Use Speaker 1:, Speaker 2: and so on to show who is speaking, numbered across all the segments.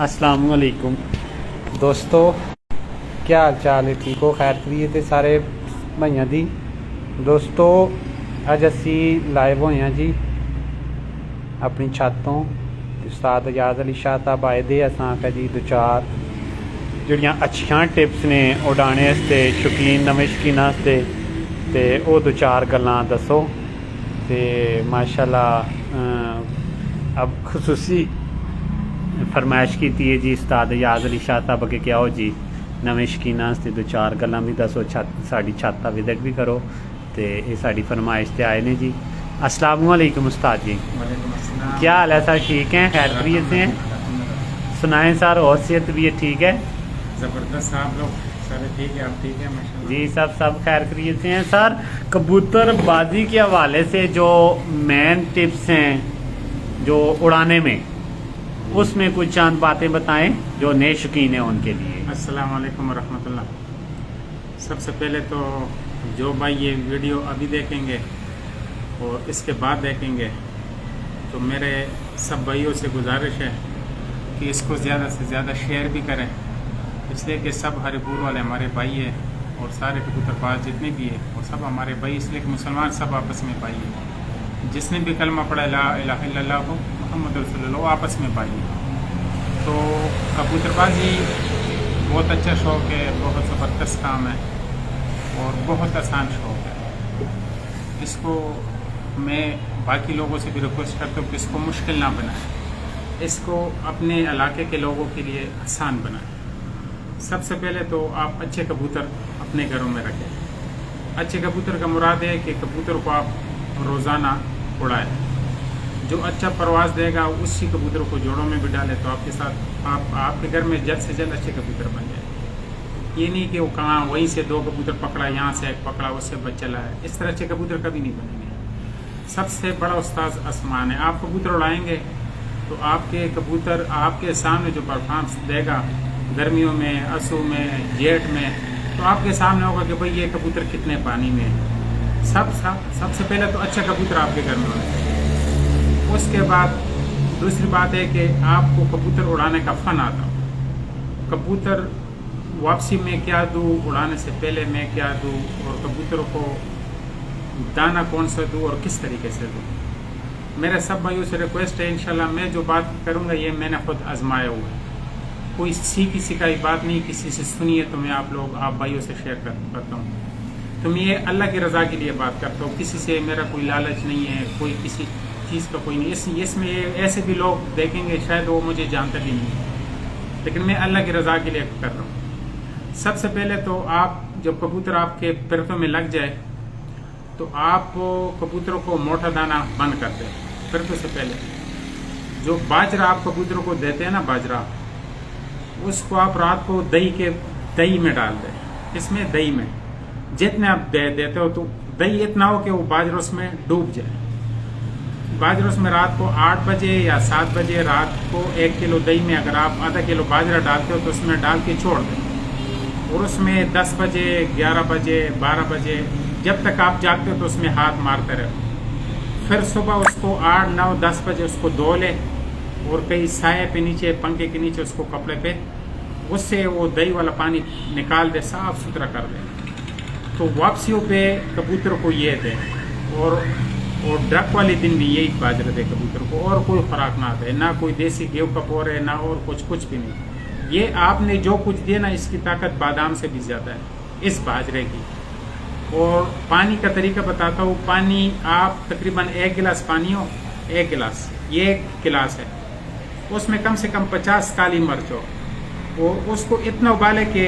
Speaker 1: अस्सलाम वालेकुम दोस्तों, क्या हाल चाल है? ठीक हो? खैर खरीत है सारे भाइयों दी। दोस्तों अज असी लाइव होए हैं जी अपनी छत तो। उस्ताद अजाज अली शाह साहब आए दे। असां आखेआ जी दो चार जिहड़ियां अच्छियां टिप्स ने उड़ाने आस्ते शौकीन नवें शौकीनां आस्ते ते ओह दो चार गल्लां दस्सो। ते माशाअल्लाह अब खसूसी फरमाइश की है जी उस्ताद अजाज अली शाह साहब के क्या हो जी नवें शौकीनां आस्ते दो चार गल्लां भी दसो, साडी छत दा विजिट भी करो। तो ये साडी फरमाइश ते आए ने जी। अस्सलाम वालेकुम उस्ताद जी, क्या हाल है सर? ठीक हैं? खैर खैरियत से हैं? सुनाएं सर, और सेहत भी ठीक है?
Speaker 2: ज़बरदस्त। आप लोग सारे ठीक है? आप ठीक है? माशाल्लाह
Speaker 1: जी सब खैर खैरियत से हैं सर। कबूतर बाजी के हवाले से जो मेन टिप्स हैं जो उड़ाने में, उसमें कुछ चंद बातें बताएं जो नए शौकीन हैं उनके लिए।
Speaker 2: अस्सलाम वालेकुम रहमतुल्लाह। सबसे पहले तो जो भाई ये वीडियो अभी देखेंगे और इसके बाद देखेंगे तो मेरे सब भाइयों से गुजारिश है कि इसको ज़्यादा से ज़्यादा शेयर भी करें, इसलिए कि सब हरिपुर वाले हमारे भाई हैं और सारे कबूतरबाज जितने भी हैं वो सब हमारे भाई, इसलिए कि मुसलमान सब आपस में भाई हैं। जिसने भी कलमा पढ़ा ला इलाहा इल्लल्लाह को मोहम्मद रसूलुल्लाह, वो आपस में भाई हैं। तो कबूतरबाजी बहुत अच्छा शौक़ है, बहुत ज़बरदस्त काम है और बहुत आसान शौक़ है। इसको मैं बाकी लोगों से भी रिक्वेस्ट करता हूँ कि इसको मुश्किल ना बनाएं, इसको अपने इलाके के लोगों के लिए आसान बनाएं। सबसे पहले तो आप अच्छे कबूतर अपने घरों में रखें। अच्छे कबूतर का मुराद है कि कबूतर को आप रोज़ाना उड़ाएं। जो अच्छा परवाज़ देगा उसी कबूतर को जोड़ों में भी डालें तो आपके साथ आपके घर में जल्द से जल्द अच्छे कबूतर बन जाए। ये नहीं कि वो कहाँ वहीं से दो कबूतर पकड़ा, यहाँ से एक पकड़ा, उससे बच्चा लाया, इस तरह अच्छे कबूतर कभी नहीं बनेंगे। सबसे बड़ा उस्ताद आसमान है। आप कबूतर उड़ाएंगे तो आपके कबूतर आपके सामने जो परफॉर्मेंस देगा गर्मियों में, असू में, जेठ में, तो आपके सामने होगा कि भाई ये कबूतर कितने पानी में है। सबसे पहले तो अच्छा कबूतर आपके घर में होना चाहिए। उसके बाद दूसरी बात है कि आपको कबूतर उड़ाने का फ़न आता हो। कबूतर वापसी में क्या दूँ, उड़ाने से पहले मैं क्या दूँ, और कबूतरों को दाना कौन सा दूँ और किस तरीके से दूँ। मेरे सब भाइयों से रिक्वेस्ट है, इंशाल्लाह मैं जो बात करूँगा ये मैंने खुद आजमाया हुआ है। कोई किसी का ही बात नहीं, किसी से सुनिए तो मैं आप भाइयों से शेयर करता हूँ। तो मैं ये अल्लाह की रज़ा के लिए बात करता हूँ, किसी से मेरा कोई लालच नहीं है, कोई किसी चीज़ का कोई नहीं। इसमें ऐसे भी लोग देखेंगे शायद वो मुझे जानते भी नहीं, लेकिन मैं अल्लाह की रज़ा के लिए कर रहा हूँ। सबसे पहले तो आप जब कबूतर आपके पिरतों में लग जाए तो आप कबूतरों को मोटा दाना बंद कर दें। पिरतों से पहले जो बाजरा आप कबूतरों को देते हैं ना, बाजरा, उसको आप रात को दही में डाल दें। इसमें दही में जितने आप देते हो तो दही इतना हो कि वो बाजरा उसमें डूब जाए। बाजरा उसमें रात को 8 बजे या 7 बजे रात को 1 किलो दही में अगर आप आधा किलो बाजरा डालते हो तो उसमें डाल के छोड़ दें, और उसमें 10 बजे, 11 बजे, 12 बजे जब तक आप जागते हो तो उसमें हाथ मारते रहो। फिर सुबह उसको 8, 9, 10 बजे उसको धो ले और कहीं साए पे नीचे, पंखे के नीचे उसको कपड़े पे उससे वो दही वाला पानी निकाल दे, साफ सुथरा कर दे। तो वापसियों पे कबूतर को ये दे, और ड्रग वाले दिन भी यही बाजरा दे कबूतर को, और कोई खुराक ना दे, ना कोई देसी गेहूं का पोर है, ना और कुछ भी नहीं। ये आपने जो कुछ दिया ना, इसकी ताकत बादाम से भी ज़्यादा है इस बाजरे की। और पानी का तरीका बताता हूँ। पानी आप तकरीबन 1 गिलास पानी हो, 1 गिलास, ये 1 गिलास है, उसमें कम से कम 50 काली मिर्च हो, और उसको इतना उबाले कि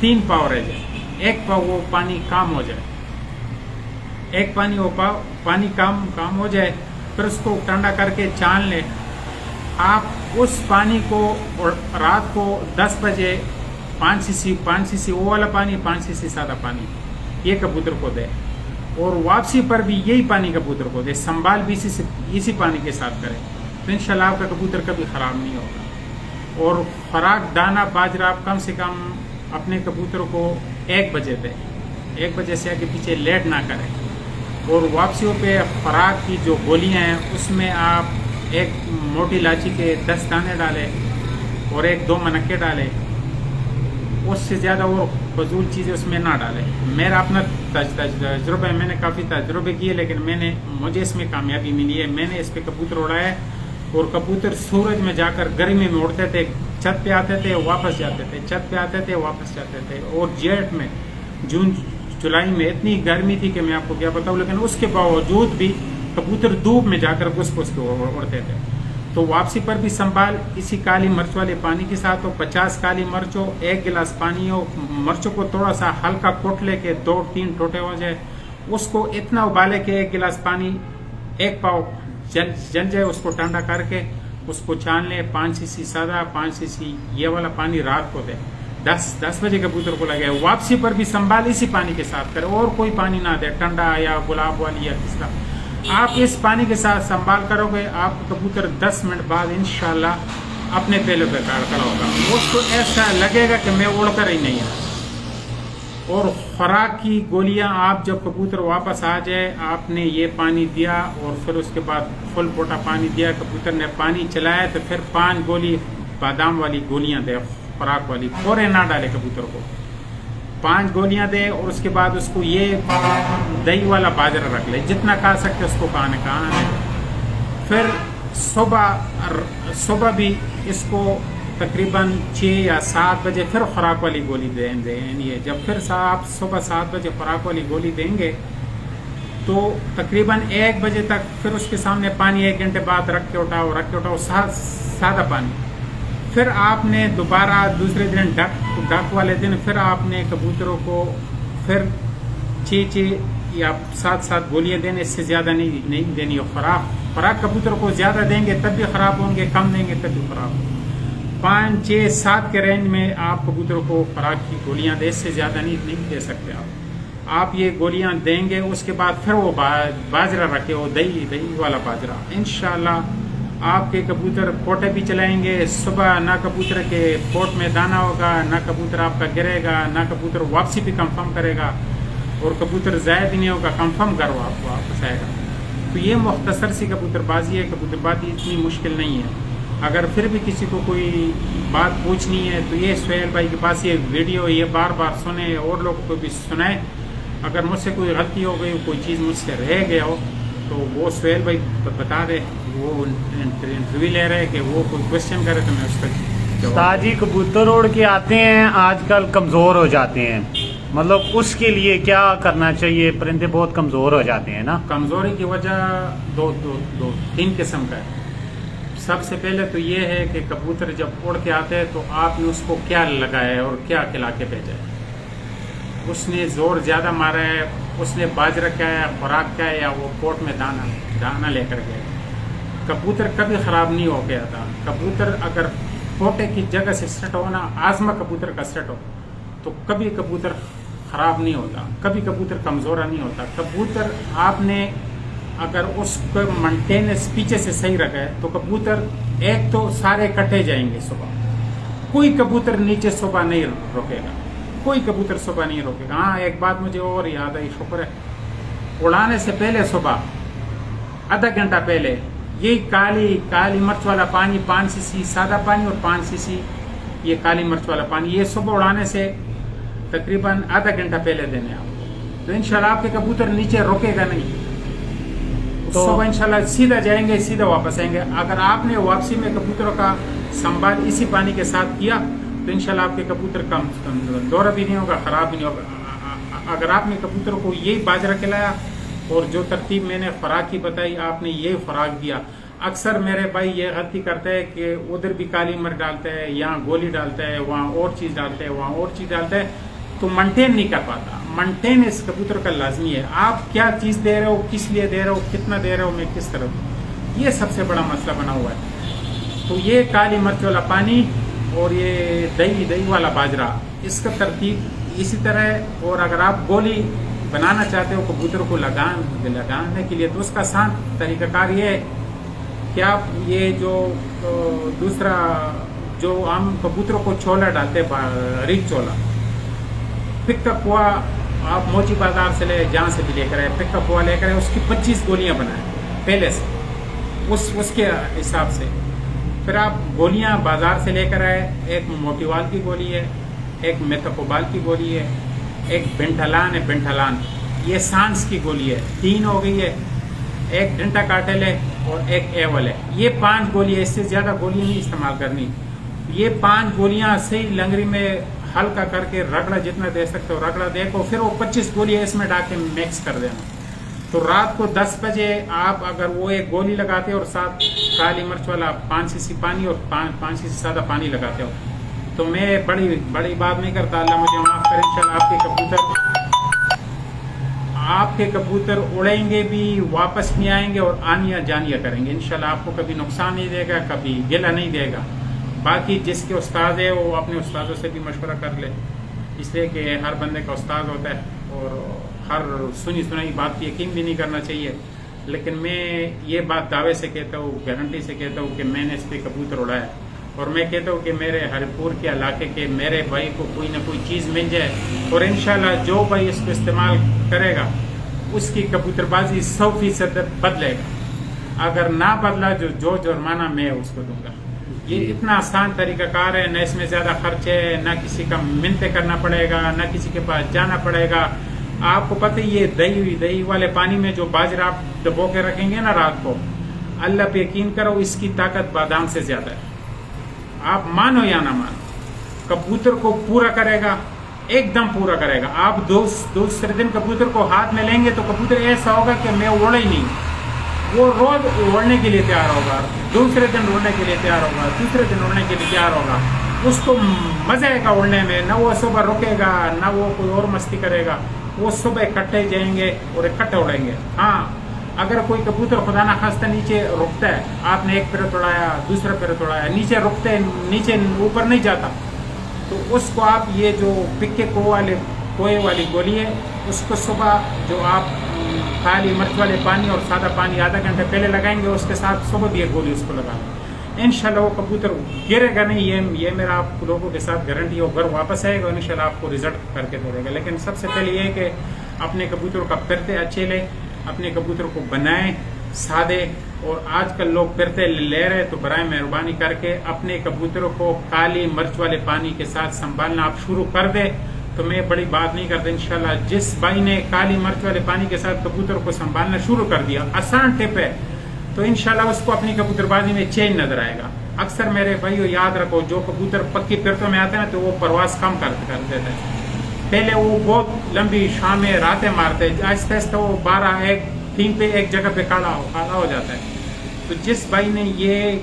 Speaker 2: 3 पाव रह जाए, 1 पाव वो पानी काम हो जाए, 1 पानी काम हो जाए। फिर उसको ठंडा करके छान लें। आप उस पानी को रात को 10 बजे 5 सीसी वो वाला पानी, 5 सीसी सादा पानी ये कबूतर को दे, और वापसी पर भी यही पानी कबूतर को दे। संभाल भी इसी पानी के साथ करें तो इंशाल्लाह आपका कबूतर कभी ख़राब नहीं होगा। और खुराक दाना बाजरा आप कम से कम अपने कबूतर को 1 बजे दें, 1 बजे से आगे पीछे लेट ना करें। और वापसियों पे खुराक की जो गोलियां हैं उसमें आप एक मोटी इलायची के 10 दाने डाले और 1-2 मनक्के डाले, उससे ज़्यादा वो फजूल चीज़ें उसमें ना डाले। मेरा अपना तजुर्बा है, मैंने काफ़ी तजुर्बे किए, लेकिन मुझे इसमें कामयाबी मिली है। मैंने इस पर कबूतर उड़ाया और कबूतर सूरज में जाकर गर्मी में उड़ते थे, छत पे आते थे वापस जाते थे, छत पे आते थे वापस जाते थे। और जेठ में जून जुलाई में इतनी गर्मी थी कि मैं आपको क्या बताऊँ, लेकिन उसके बावजूद भी कबूतर धूप में जाकर घुस घुस के उड़ते थे। तो वापसी पर भी संभाल इसी काली मिर्च वाले पानी के साथ हो, 50 काली मिर्च हो, 1 गिलास पानी हो, मिर्चों को थोड़ा सा हल्का कुट लेके 2-3 टोटे हो जाए, उसको इतना उबाले के 1 गिलास पानी 1 पाव जल जाए, उसको ठंडा करके उसको छान ले। 5 सीसी सादा, 5 सीसी ये वाला पानी रात को दे, 10 बजे कबूतर को लगे। वापसी पर भी संभाल इसी पानी के साथ करे, और कोई पानी ना दे, ठंडा या गुलाब वाली या तीसरा। आप इस पानी के साथ संभाल करोगे, आप कबूतर 10 मिनट बाद इंशाल्लाह अपने पहले पे खड़ा होगा। उसको ऐसा लगेगा कि मैं उड़कर ही नहीं आया। और खुराक की गोलियां आप जब कबूतर वापस आ जाए, आपने ये पानी दिया और फिर उसके बाद फुल पोटा पानी दिया, कबूतर ने पानी चलाया, तो फिर 5 गोली बादाम वाली गोलियां दे, खुराक वाली, फोरे ना डाले कबूतर को, 5 गोलियां दे। और उसके बाद उसको ये दही वाला बाजरा रख ले, जितना खा सकते उसको खाना। फिर सुबह भी इसको तकरीबन 6 या 7 बजे फिर खुराक वाली गोली देंगे। जब फिर आप सुबह 7 बजे खुराक वाली गोली देंगे तो तकरीबन 1 बजे तक फिर उसके सामने पानी 1 घंटे बाद रख के उठाओ सादा पानी। फिर आपने दोबारा दूसरे दिन डक वाले दिन फिर आपने कबूतरों को फिर 6 या 7 गोलियां देने, इससे ज़्यादा नहीं देनी है। खुराक कबूतरों को ज़्यादा देंगे तब भी ख़राब होंगे, कम देंगे तब भी ख़राब होंगे। 5, 6, 7 के रेंज में आप कबूतरों को खुराक की गोलियां दे, इससे ज़्यादा नहीं दे सकते आप ये गोलियां देंगे। उसके बाद फिर वो बाजरा रखे, वो दही वाला बाजरा, इंशाल्लाह आपके कबूतर पोटे भी चलाएंगे। सुबह ना कबूतर के पोट में दाना होगा, ना कबूतर आपका गिरेगा, ना कबूतर वापसी भी कंफर्म करेगा, और कबूतर ज़ाया भी नहीं होगा, कंफर्म घर आपको वापस आएगा। तो ये मुख्तसर सी कबूतरबाजी है। कबूतरबाजी इतनी मुश्किल नहीं है। अगर फिर भी किसी को कोई बात पूछनी है तो ये सुहेल भाई के पास ये वीडियो ये बार बार सुने, और लोगों को भी सुनाए। अगर मुझसे कोई गलती हो गई, कोई चीज़ मुझसे रह गया हो, तो वो सुहेल भाई बता दे, वो इंटरव्यू ले रहे कि वो कोई क्वेश्चन करे तो मैं उसका
Speaker 1: ताजी कबूतर उड़ के आते हैं, आजकल कमज़ोर हो जाते हैं, मतलब उसके लिए क्या करना चाहिए? परिंदे बहुत कमज़ोर हो जाते हैं ना।
Speaker 2: कमज़ोरी की वजह 3 किस्म का है। सबसे पहले तो ये है कि कबूतर जब उड़ के आते हैं तो आपने उसको क्या लगाया और क्या खिला के भेजा है। उसने जोर ज़्यादा मारा है, उसने बाजरा क्या है, खुराक क्या है, या वो पोट में दाना लेकर गया। कबूतर कभी ख़राब नहीं हो गया था। कबूतर अगर पोटे की जगह से सेट हो ना, आज़मा कबूतर का सेट हो, तो कभी कबूतर ख़राब नहीं होता, कभी कबूतर कमज़ोर नहीं होता। कबूतर आपने अगर उसको मेंटेनेंस पीछे से सही रखा है तो कबूतर एक तो सारे कटे जाएंगे सुबह। कोई कबूतर नीचे सुबह नहीं रोकेगा, कोई कबूतर सुबह नहीं रोकेगा। हाँ, एक बात मुझे और याद आई, शुक्र है, उड़ाने से पहले सुबह आधा घंटा पहले यही काली मिर्च वाला पानी, 5 सीसी सादा पानी और 5 सीसी ये काली मिर्च वाला पानी, ये सुबह उड़ाने से तकरीबन आधा घंटा पहले देने आप, तो इंशाल्लाह आपके कबूतर नीचे रोकेगा नहीं। तो सुबह इंशाल्लाह सीधा जाएंगे, सीधा वापस आएंगे। अगर आपने वापसी में कबूतरों का संभाल इसी पानी के साथ किया तो इंशाल्लाह आपके कबूतर कम दौरा भी नहीं होगा, ख़राब भी नहीं होगा। अगर आपने कबूतरों को यही बाजरा खिलाया और जो तरतीब मैंने खुराक की बताई, आपने यही खुराक दिया। अक्सर मेरे भाई ये गलती करते हैं कि उधर भी काली मिर्च डालते हैं, यहाँ गोली डालते हैं, वहाँ और चीज़ डालते हैं, वहाँ और चीज़ डालते हैं, तो मेंटेन नहीं कर पाता। मेंटेन इस कबूतर का लाजमी है। आप क्या चीज़ दे रहे हो, किस लिए दे रहे हो, कितना दे रहे हो, मैं किस तरह दूँ, ये सबसे बड़ा मसला बना हुआ है। तो ये काली मिर्च वाला पानी और ये दही वाला बाजरा, इसका तरतीब इसी तरह है। और अगर आप गोली बनाना चाहते हो कबूतर को लगाने के लिए, तो उसका आसान तरीक़ाकार ये है कि आप ये जो दूसरा जो हम कबूतरों को छोला डालते हैं, रिच छोला, पिक का कुआ आप मोची बाजार से ले, जहाँ से भी लेकर आए, पिक का कुआ लेकर आए, उसकी 25 गोलियां बनाए पहले से। اس کے حساب سے پھر آپ گولیاں بازار سے لے کر آئے. ایک موٹیوال کی گولی ہے, ایک میتھوکوبال کی گولی ہے, ایک بینٹالان ہے, بینٹالان یہ سانس کی گولی ہے, 3 ہو گئی ہے, ایک ڈنٹا کارٹل ہے اور ایک ایول ہے. یہ 5 گولی ہے, اس سے زیادہ گولیاں نہیں استعمال کرنی. یہ 5 گولیاں صحیح لنگری میں ہلکا کر کے رگڑا جتنا دے سکتے ہو رگڑا دے کو, پھر وہ 25 گولیاں اس میں ڈال کے مکس کر دینا. تو رات کو 10 بجے آپ اگر وہ ایک گولی لگاتے ہو اور ساتھ کالی مرچ والا 5 cc پانی اور 5 cc سادہ پانی لگاتے ہو, تو میں بڑی بات نہیں کرتا, اللہ مجھے معاف کرے. انشاءاللہ آپ کے کبوتر اڑیں گے بھی, واپس نہیں آئیں گے اور آنیا جانیا کریں گے. انشاءاللہ آپ کو کبھی نقصان نہیں دے گا, کبھی گلہ نہیں دے گا. باقی جس کے استاد ہے وہ اپنے استادوں سے بھی مشورہ کر لے, اس لیے کہ ہر بندے کا استاد ہوتا ہے اور ہر سنی سنائی بات پہ یقین بھی نہیں کرنا چاہیے. لیکن میں یہ بات دعوے سے کہتا ہوں, گارنٹی سے کہتا ہوں کہ میں نے اس پہ کبوتر اڑایا, اور میں کہتا ہوں کہ میرے ہری پور کے علاقے کے میرے بھائی کو کوئی نہ کوئی چیز مل جائے, اور انشاءاللہ جو بھائی اس کو استعمال کرے گا اس کی کبوتر بازی 100% بدلے گا. اگر نہ بدلا جو جرمانہ میں اس کو دوں گا. یہ اتنا آسان طریقہ کار ہے, نہ اس میں زیادہ خرچ ہے, نہ کسی کا منتیں کرنا پڑے گا, نہ کسی کے پاس جانا پڑے گا. آپ کو پتہ یہ دہی والے پانی میں جو باجرہ آپ ڈبو کے رکھیں گے نا رات کو, اللہ پہ یقین کرو اس کی طاقت بادام سے زیادہ ہے. آپ مانو یا نہ مانو, کبوتر کو پورا کرے گا, ایک دم پورا کرے گا. آپ دوسرے دن کبوتر کو ہاتھ میں لیں گے تو کبوتر ایسا ہوگا کہ میں اڑا ہی نہیں. وہ روز اڑنے کے لیے تیار ہوگا, دوسرے دن اڑنے کے لیے تیار ہوگا, تیسرے دن اڑنے کے لیے تیار ہوگا. اس کو مزہ آئے گا اڑنے میں, نہ وہ صبح رکے گا نہ وہ کوئی اور مستی کرے گا. وہ صبح اکٹھے جائیں گے اور اکٹھے اڑیں گے. ہاں اگر کوئی کبوتر خدا نہ خواستہ نیچے رکتا ہے, آپ نے ایک پیرت اڑایا, دوسرا پیرت اڑایا, نیچے رکتے نیچے اوپر نہیں جاتا, تو اس کو آپ یہ جو پکے کوئے والی گولی ہے اس کو صبح جو آپ کالی مرچ والے پانی اور سادہ پانی آدھا گھنٹے پہلے لگائیں گے, اس کے ساتھ صبح بھی ایک گولی اس کو لگائیں گے. انشاءاللہ وہ کبوتر گرے گا نہیں. یہ میرا آپ لوگوں کے ساتھ گارنٹی ہو. گھر واپس آئے گا انشاءاللہ آپ کو رزلٹ کر کے دے گا. لیکن سب سے پہلے یہ ہے کہ اپنے کبوتروں کا پرتے اچھے لیں, اپنے کبوتروں کو بنائیں سادے. اور آج کل لوگ پرتے لے رہے, تو برائے مہربانی کر کے اپنے کبوتروں کو کالی مرچ والے پانی کے ساتھ سنبھالنا آپ شروع کر دیں. تو میں بڑی بات نہیں کرتا. انشاءاللہ جس بھائی نے کالی مرچ والے پانی کے ساتھ کبوتر کو سنبھالنا شروع کر دیا, آسان ٹپ ہے, تو انشاءاللہ اس کو اپنی کبوتر بازی میں چینج نظر آئے گا. اکثر میرے بھائیو یاد رکھو, جو کبوتر پکی پرتوں میں آتے ہیں نا تو وہ پرواز کم کر دیتے ہیں. پہلے وہ بہت لمبی شامیں راتیں مارتے, آہستہ آہستہ وہ 12 3 پہ ایک جگہ پہ کھڑا ہو جاتا ہے. تو جس بھائی نے یہ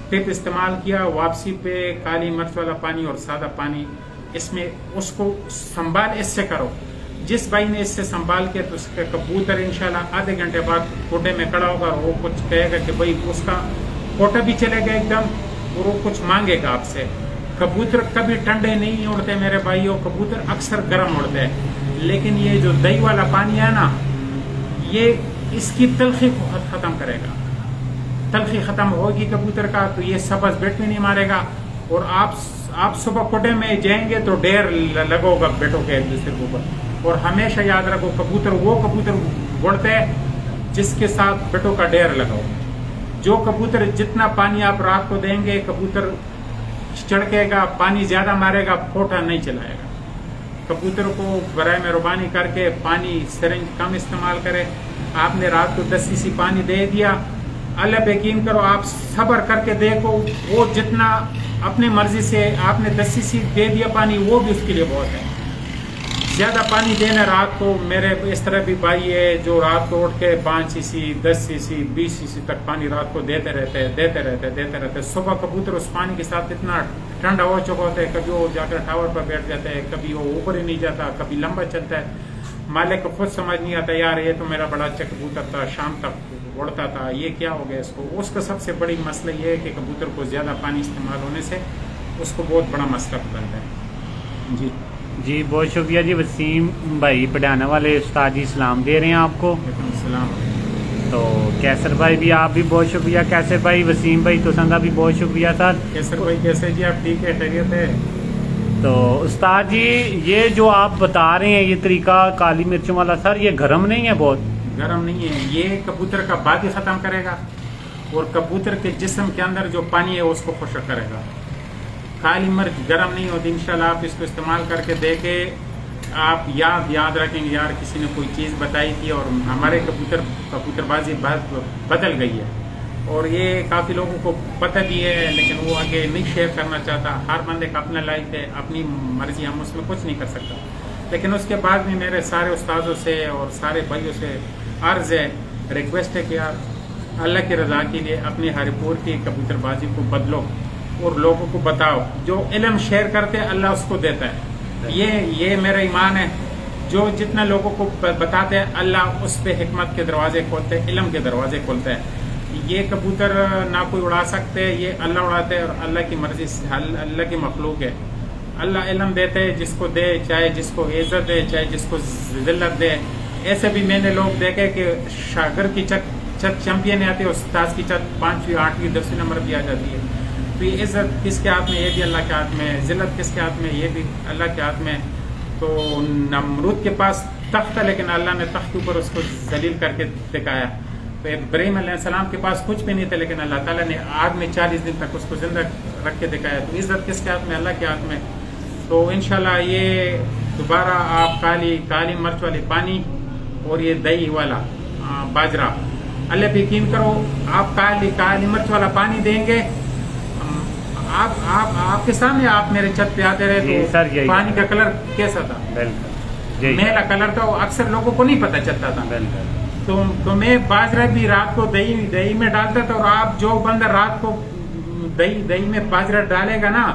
Speaker 2: ٹپ استعمال کیا, واپسی پہ کالی مرچ والا پانی اور سادہ پانی, اس میں اس کو سنبھال اس سے کرو. جس بھائی نے اس سے سنبھال کے, تو اس کا کبوتر انشاءاللہ آدھے گھنٹے بعد کوٹے میں کھڑا ہوگا, اور وہ کچھ کہے گا کہ بھائی اس کا کوٹا بھی چلے گا ایک دم, اور وہ کچھ مانگے گا آپ سے. کبوتر کبھی ٹھنڈے نہیں اڑتے میرے بھائیوں, کبوتر اکثر گرم اڑتے ہیں. لیکن یہ جو دہی والا پانی ہے نا, یہ اس کی تلخی کو ختم کرے گا. تلخی ختم ہوگی کبوتر کا تو یہ سبز بیٹ میں نہیں مارے گا. اور آپ صبح کوٹے میں جائیں گے تو ڈیر لگو گا بیٹوں کے ایک دوسرے کے اوپر. اور ہمیشہ یاد رکھو, کبوتر اڑتے ہے جس کے ساتھ بیٹوں کا ڈیر لگاؤ. جو کبوتر جتنا پانی آپ رات کو دیں گے, کبوتر چڑکے گا, پانی زیادہ مارے گا, پھوٹا نہیں چلائے گا. کبوتر کو برائے مہربانی کر کے پانی سرنج کم استعمال کرے. آپ نے رات کو 10 cc پانی دے دیا, اللہ پہ یقین کرو, آپ صبر کر کے دیکھو, وہ جتنا اپنی مرضی سے آپ نے 10 cc دے دیا پانی, وہ بھی اس کے لیے بہت ہے. زیادہ پانی دینا رات کو. میرے اس طرح بھی بھائی ہے جو رات کو اٹھ کے 5 cc 10 cc 20 cc تک پانی رات کو دیتے رہتے. صبح کبوتر اس پانی کے ساتھ اتنا ٹھنڈا ہو چکا ہوتا ہے, کبھی وہ جا کر ٹاور پر بیٹھ جاتا ہے, کبھی وہ اوپر ہی نہیں جاتا, کبھی لمبا چلتا ہے. مالک کو خود سمجھ نہیں آتا, یار یہ تو میرا بڑا اچھا کبوتر تھا, شام تک اڑتا تھا, یہ کیا ہو گیا اس کو. اس کا سب سے بڑی مسئلہ یہ ہے کہ کبوتر کو زیادہ پانی استعمال ہونے سے اس کو بہت بڑا مسئلہ بنتا ہے.
Speaker 1: جی بہت شکریہ جی. وسیم بھائی پڑھانے والے استاد جی سلام دے رہے ہیں آپ کو.
Speaker 2: وعلیکم السلام.
Speaker 1: تو کیسر بھائی بھی آپ بھی بہت شکریہ. کیسر بھائی, وسیم بھائی تو سنگا بھی بہت شکریہ سر.
Speaker 2: کیسر بھائی کیسے جی, آپ ٹھیک ہے, خیریت ہے؟
Speaker 1: تو استاد جی یہ جو آپ بتا رہے ہیں یہ طریقہ کالی مرچوں والا, سر یہ گرم نہیں ہے؟ بہت
Speaker 2: گرم نہیں ہے, یہ کبوتر کا بات ہی ختم کرے گا. اور کبوتر کے جسم کے اندر جو پانی ہے اس کو خشک کرے گا. کالی مرچ گرم نہیں ہوتی، انشاءاللہ آپ اس کو استعمال کر کے دیکھیں، آپ یاد رکھیں گے یار کسی نے کوئی چیز بتائی تھی اور ہمارے کبوتر بازی بدل گئی ہے. اور یہ کافی لوگوں کو پتہ بھی ہے لیکن وہ آگے نہیں شیئر کرنا چاہتا. ہر بندے کا اپنا لائف ہے، اپنی مرضی، ہم اس میں کچھ نہیں کر سکتا. لیکن اس کے بعد بھی میرے سارے استاذوں سے اور سارے بھائیوں سے عرض ہے، ریکویسٹ ہے کہ یار اللہ کی رضا کے لیے اپنی ہری پور کی کبوتر بازی کو بدلو اور لوگوں کو بتاؤ. جو علم شیئر کرتے اللہ اس کو دیتا ہے. یہ میرا ایمان ہے. جو جتنا لوگوں کو بتاتے ہیں اللہ اس پہ حکمت کے دروازے کھولتے ہیں، علم کے دروازے کھولتے ہیں. یہ کبوتر نہ کوئی اڑا سکتے، یہ اللہ اڑاتے ہیں اور اللہ کی مرضی سے، اللہ کی مخلوق ہے. اللہ علم دیتے ہے جس کو دے، چاہے جس کو عزت دے، چاہے جس کو ذلت دے. ایسے بھی میں نے لوگ دیکھے کہ شاگرد کی چھت چیمپئن آتی ہے، استاذ کی چھت 5ویں 8ویں 10ویں نمبر بھی آ جاتی ہے. تو یہ عزت کس کے ہاتھ میں؟ یہ بھی اللہ کے ہاتھ میں. ذلت کس کے ہاتھ میں؟ یہ بھی اللہ کے ہاتھ میں. تو نمرود کے پاس تخت تھا لیکن اللہ نے تخت کے اوپر اس کو ذلیل کر کے دکھایا. تو ابراہیم علیہ السلام کے پاس کچھ بھی نہیں تھا لیکن اللہ تعالیٰ نے آگ میں 40 دن تک اس کو زندہ رکھ کے دکھایا. تو عزت کس کے ہاتھ میں؟ اللہ کے ہاتھ میں. تو انشاءاللہ یہ دوبارہ آپ کالی مرچ والی پانی اور یہ دہی والا باجرہ، اللہ پہ یقین کرو، آپ کالی مرچ والا پانی دیں گے. آپ کے سامنے آپ میرے چھت پہ آتے رہے تو پانی کا کلر کیسا تھا؟ میلا کلر تھا. اکثر لوگوں کو نہیں پتہ چلتا تھا. تو میں باجرہ بھی رات کو دہی میں ڈالتا تھا. اور آپ جو بندہ رات کو دہی میں باجرہ ڈالے گا نا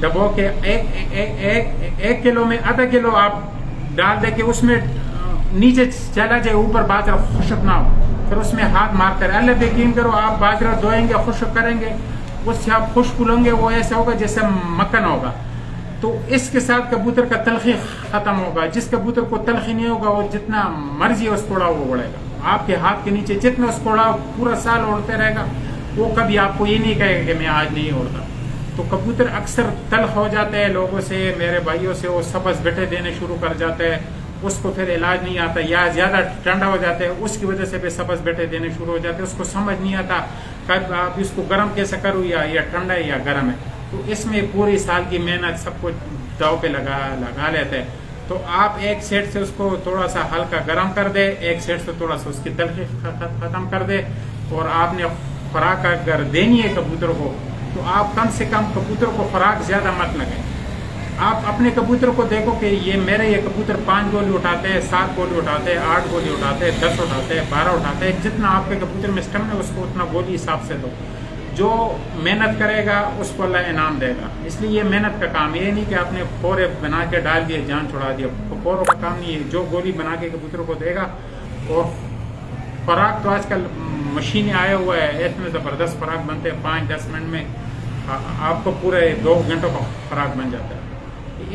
Speaker 2: ڈبو کے، ایک کلو میں آدھا کلو آپ ڈال دے کے اس میں نیچے چلا جائے، اوپر باجرہ خشک نہ ہو، پھر اس میں ہاتھ مارتے رہے. اللہ پہ یقین کرو، آپ باجرہ دھوئیں گے، خشک کریں گے، اس سے آپ خشک لیں گے، وہ ایسا ہوگا جیسے مکھن ہوگا. تو اس کے ساتھ کبوتر کا تلخی ختم ہوگا. جس کبوتر کو تلخی نہیں ہوگا وہ جتنا مرضی اس کو اڑاؤ وہ اڑے گا. آپ کے ہاتھ کے نیچے جتنا اس کو اڑاؤ پورا سال اڑتے رہے گا. وہ کبھی آپ کو یہ نہیں کہے گا کہ میں آج نہیں اڑتا. تو کبوتر اکثر تلخ ہو جاتے ہیں لوگوں سے، میرے بھائیوں سے، وہ سبز بیٹے دینے شروع کر جاتے ہیں، اس کو پھر علاج نہیں آتا، یا زیادہ ٹھنڈا ہو جاتے ہیں اس کی وجہ سے بھی سبز بیٹے دینے شروع ہو جاتے ہیں. اس کو سمجھ نہیں آتا کب آپ اس کو گرم کیسے کروں، یا ٹھنڈا ہے یا گرم ہے. تو اس میں پوری سال کی محنت سب کچھ داؤ پہ لگا لیتے ہیں. تو آپ ایک سیٹ سے اس کو تھوڑا سا ہلکا گرم کر دے، ایک سیٹ سے تھوڑا سا اس کی تلخی ختم کر دے. اور آپ نے خوراک اگر دینی ہے کبوتر کو تو آپ کم سے کم کبوتر کو خوراک زیادہ مت لگیں. آپ اپنے کبوتر کو دیکھو کہ یہ کبوتر 5 گولی اٹھاتے ہیں، 7 گولی اٹھاتے ہیں، 8 گولی اٹھاتے ہیں، 10 اٹھاتے ہیں، 12 اٹھاتے ہیں. جتنا آپ کے کبوتر میں اسٹمنا ہے اس کو اتنا گولی حساب سے دو. جو محنت کرے گا اس کو اللہ انعام دے گا. اس لیے یہ محنت کا کام، یہ نہیں کہ آپ نے پورے بنا کے ڈال دیے جان چھڑا دیا. پوروں کا کام نہیں ہے. جو گولی بنا کے کبوتر کو دے گا. اور خوراک تو آج کل مشینیں آئے ہوئے ہیں، اس میں زبردست خوراک بنتے ہیں. 5-10 منٹ میں آپ کو پورے 2 گھنٹوں کا خوراک بن جاتا ہے.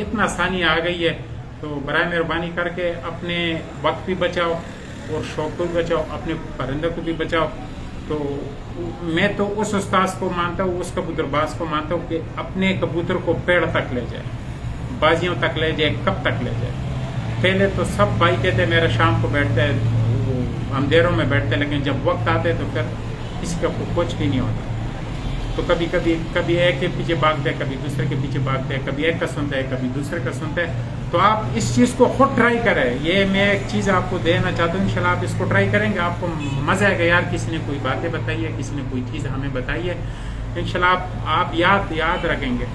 Speaker 2: اتنا آسانی آ گئی ہے. تو برائے مہربانی کر کے اپنے وقت بھی بچاؤ اور شوق کو بھی بچاؤ، اپنے پرندوں کو بھی بچاؤ. تو میں تو اس استاذ کو مانتا ہوں، اس کبوتر باز کو مانتا ہوں کہ اپنے کبوتر کو پیڑ تک لے جائے، بازیوں تک لے جائے، کب تک لے جائے. پہلے تو سب بھائی کہتے میرا شام کو بیٹھتا ہے، ہم دیروں میں بیٹھتے ہیں، لیکن جب وقت آتے تو پھر کسی کا کچھ بھی نہیں ہوتا. تو کبھی ایک کے پیچھے بھاگتے ہیں، کبھی دوسرے کے پیچھے بھاگتے ہیں، کبھی ایک کا سنتے ہیں، کبھی دوسرے کا سنتے ہیں. تو آپ اس چیز کو خود ٹرائی کریں. یہ میں ایک چیز آپ کو دینا چاہتا ہوں، انشاءاللہ آپ اس کو ٹرائی کریں گے، آپ کو مزہ آئے گا. یار کسی نے کوئی باتیں بتائی ہے، کسی نے کوئی چیز ہمیں بتائی ہے، انشاءاللہ آپ یاد رکھیں گے.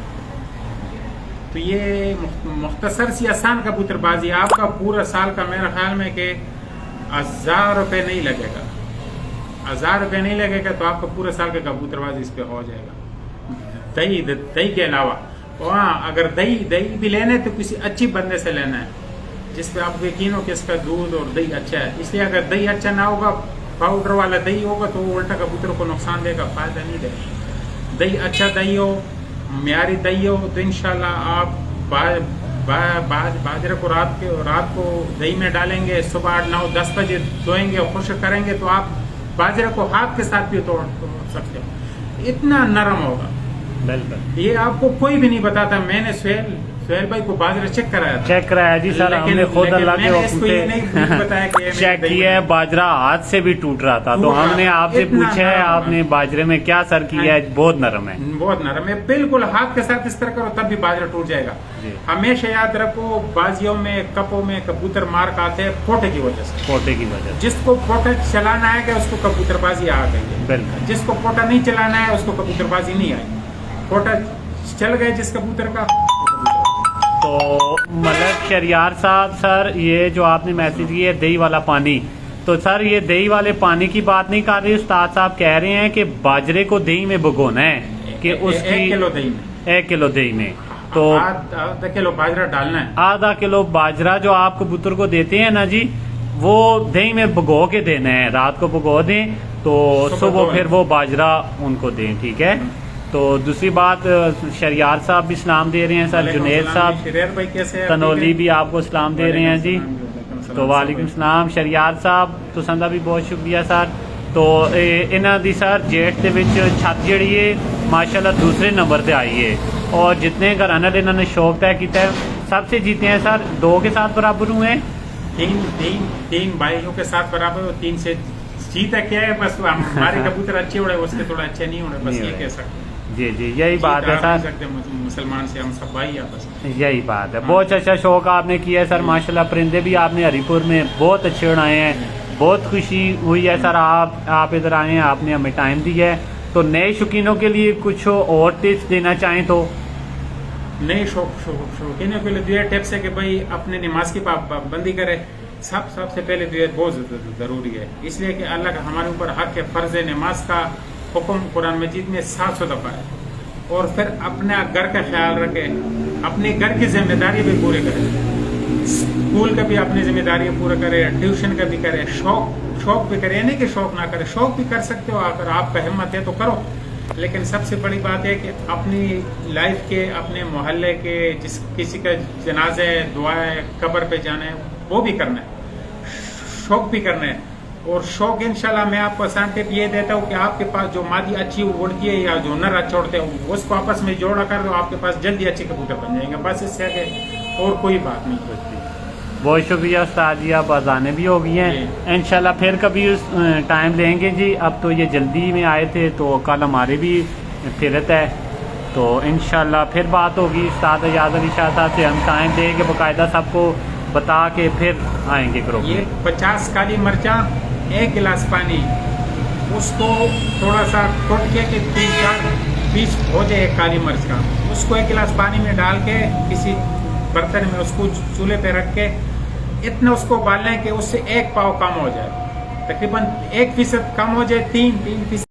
Speaker 2: تو یہ مختصر سی آسان کبوتر بازی آپ کا پورا سال کا میرے خیال میں کہ 1000 روپے نہیں لگے گا. 1000 روپے نہیں لگے گا تو آپ کا پورا سال کا کبوتر بازی اس پہ ہو جائے گا. دہی کے علاوہ ہاں، اگر دہی بھی لینا تو کسی اچھی بندے سے لینا ہے جس پہ آپ کو یقین ہو کہ اس کا دودھ اور دہی اچھا ہے. اس لیے اگر دہی اچھا نہ ہوگا، پاؤڈر والا دہی ہوگا تو وہ الٹا کبوتر کو نقصان دے گا، فائدہ نہیں دے گا. دہی اچھا دہی ہو، معیاری دہی ہو تو انشاءاللہ آپ باجرے کو رات کو دہی میں ڈالیں گے، صبح 8, 9, 10 بجے دھوئیں گے اور خشک کریں گے تو آپ باجرے کو ہاتھ کے ساتھ بھی توڑ سکتے ہو. اتنا نرم ہوگا. یہ آپ کو کوئی بھی نہیں بتاتا. میں نے सुहेल भाई को बाजरा चेक कराया था।
Speaker 1: चेक कराया जी सर, हमने खुद अल्लाह के हुक्म
Speaker 2: इसको ये नहीं बताया कि ये
Speaker 1: चेक
Speaker 2: दही
Speaker 1: किया है, बाजरा हाथ से भी टूट रहा था, तो
Speaker 2: टूट रहा
Speaker 1: हमने
Speaker 2: था,
Speaker 1: आपसे
Speaker 2: इतना
Speaker 1: पूछा है
Speaker 2: नरम
Speaker 1: आपने बाजरे में क्या सर किया है, बहुत नरम है।
Speaker 2: बहुत नरम है, बिल्कुल हाथ के साथ इस तरह करो तब भी बाजरा टूट जाएगा।
Speaker 1: जी।
Speaker 2: हमेशा याद रखो, बाजियों में कपों में कबूतर मार खाते हैं पोटे की वजह से।
Speaker 1: पोटे की वजह से।
Speaker 2: जिसको पोटा चलाना आएगा उसको कबूतरबाजी आ गई है,
Speaker 1: बिल्कुल।
Speaker 2: जिसको पोटा नहीं चलाना है उसको कबूतरबाजी नहीं आएगी। पोटा चल गए जिस कबूतर का।
Speaker 1: तो मतलब शरियार साहब सर, ये जो आपने मैसेज किया है दही वाला पानी, तो सर ये दही वाले पानी की बात नहीं कर रही, उस्ताद साहब कह रहे हैं कि बाजरे को दही में भिगोना है कि उसकी
Speaker 2: 1 किलो दही में
Speaker 1: 1 किलो दही में तो
Speaker 2: आधा किलो बाजरा डालना है।
Speaker 1: आधा किलो बाजरा जो आप कबूतर को देते हैं ना जी, वो दही में भिगो के देना है, रात को भिगो दें तो सुबह फिर वो बाजरा उनको दें, ठीक है। तो दूसरी बात, शरियार साहब भी सलाम दे रहे हैं सर, जुनेद साहब
Speaker 2: शरीर भाई कैसे हैं?
Speaker 1: तनोली भी आपको सलाम दे रहे हैं जी। तो वालेकुम सलाम शरियार साहब, तुसां भी बहुत शुक्रिया सर। तो इन्हां दी सर जेठ दे विच छत जिहड़ी है माशाल्लाह दूसरे नंबर पे आई है, और जितने घराने इन्होंने शौक तय किया है सबसे जीते हैं सर, 2 के साथ बराबर हुए हैं।
Speaker 2: तीन भाइयों के साथ बराबर हो, 3 से जीता क्या है, बस हमारे कबूतर अच्छे उड़े उसके थोड़ा अच्छे नहीं उड़े, बस ये कह सकते हैं।
Speaker 1: जी जी यही बात है सर,
Speaker 2: मुसलमान से हम सब भाई आपस में,
Speaker 1: यही बात है। बहुत अच्छा शौक आपने किया है सर माशाल्लाह, परिंदे भी आपने हरिपुर में बहुत अच्छे उड़ाए हैं, बहुत खुशी हुई है सर आप इधर आए हैं, आपने हमें टाइम दिया है। तो नए शौकीनों के लिए कुछ और टिप्स देना चाहें तो?
Speaker 2: नए शौकीनों के लिए दुआ टिप्स है कि भाई अपने नमाज की पाबंदी करे। सबसे पहले दुआ बहुत जरूरी है, इसलिए कि अल्लाह का हमारे ऊपर हक है, फर्ज नमाज का हुक्म कुरान मजीद में 700 दफा है। और फिर अपना घर का ख्याल रखे, अपने घर की जिम्मेदारी भी पूरी करे, स्कूल का भी अपनी जिम्मेदारी पूरा करे, ट्यूशन का भी करे, शौक भी करे, नहीं कि शौक ना करे, शौक भी कर सकते हो अगर आपका हिम्मत है तो करो। लेकिन सबसे बड़ी बात है कि अपनी लाइफ के, अपने मोहल्ले के जिस किसी का जनाजे दुआ है, कब्र पे जाना है, वो भी करना है, शौक भी करना है। और शौक इंशाल्लाह मैं आपको आसान टिप ये देता हूँ कि आपके पास जो मादी अच्छी उड़ती है या जो नर अच्छा उड़ते हैं उसको आपस में जोड़ा कर दो, आपके पास जल्दी अच्छे कबूतर बन जाएंगे, बस इससे आगे और कोई बात नहीं होती।
Speaker 1: बहुत शुक्रिया उस्ताद जी, आप अज़ानें भी हो गई हैं, इंशाल्लाह फिर कभी उस टाइम लेंगे जी। अब तो ये जल्दी में आए थे तो कल हमारे भी फिरत है, तो इंशाल्लाह फिर बात होगी उस्ताद अयाज अली शाह साहब से, हम टाइम दे के बाकायदा सबको बता के फिर आएंगे ग्रुप।
Speaker 2: ये 50 काली मिर्चा, 1 गिलास पानी, उसको थोड़ा सा टूट के 3-4 पीस हो जाए काली मिर्च का, उसको 1 गिलास पानी में डाल के किसी बर्तन में उसको चूल्हे पे रख के इतना उसको उबालना है कि उससे 1 पाव कम हो जाए, तकरीबन 1% कम हो जाए, 3%